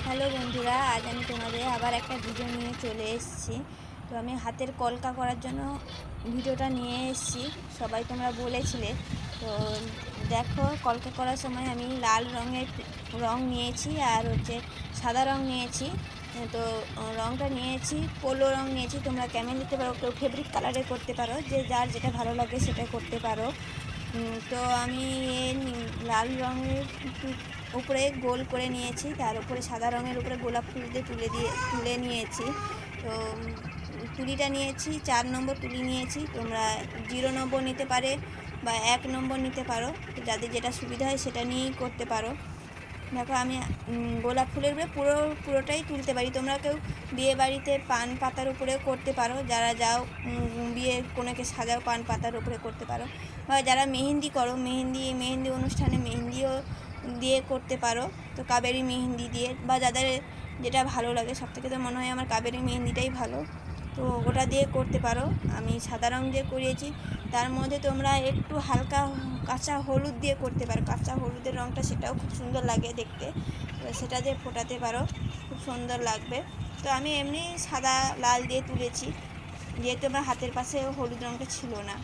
Hello বন্ধুরা, আজ আমি তোমাদের আবার একটা ভিডিও নিয়ে চলে এসেছি। তো আমি হাতের কলকা করার জন্য ভিডিওটা নিয়ে এসেছি। সবাই তোমরা বলেছিলে। তো দেখো, কলকা করার সময় আমি লাল রঙের রং নিয়েছি আর সাদা রং নিয়েছি। তো রংটা নিয়েছি, পোলো রং নিয়েছি। তোমরা ক্যামেল নিতে পারো, কেউ ফেব্রিক কালারে করতে পারো, যে যার যেটা ভালো লাগে সেটা করতে পারো। তো আমি লাল রঙের উপরে গোল করে নিয়েছি, তার উপরে সাদা রঙের উপরে গোলাপ ফুল দিয়ে তুলে নিয়েছি। তো তুলিটা নিয়েছি 4 নম্বর তুলি নিয়েছি। তোমরা 0 নম্বর নিতে পারে বা 1 নম্বর নিতে পারো, তো যাদের যেটা সুবিধা হয় সেটা নিয়েই করতে পারো। দেখো, আমি গোলাপ ফুলের উপরে পুরোটাই তুলতে পারি। তোমরা কেউ বিয়ে বাড়িতে পান পাতার উপরেও করতে পারো, যারা যাও বিয়ে কোনোকে সাজাও পান পাতার উপরে করতে পারো, বা যারা মেহেন্দি করো মেহেন্দি অনুষ্ঠানে মেহেন্দিও দিয়ে করতে পারো। তো কাবেরি মেহেন্দি দিয়ে, বা যাদের যেটা ভালো লাগে, সবথেকে তো মনে হয় আমার কাবেরি মেহেন্দিটাই ভালো, তো ওটা দিয়ে করতে পারো। আমি সাদা রং দিয়ে করিয়েছি, তার মধ্যে তোমরা একটু হালকা কাঁচা হলুদ দিয়ে করতে পারো। কাঁচা হলুদের রঙটা, সেটাও খুব সুন্দর লাগে দেখতে, তো সেটা দিয়ে ফোটাতে পারো, খুব সুন্দর লাগবে। তো আমি এমনি সাদা লাল দিয়ে তুলেছি, যেহেতু আমার হাতের পাশে হলুদ রঙটা ছিল না।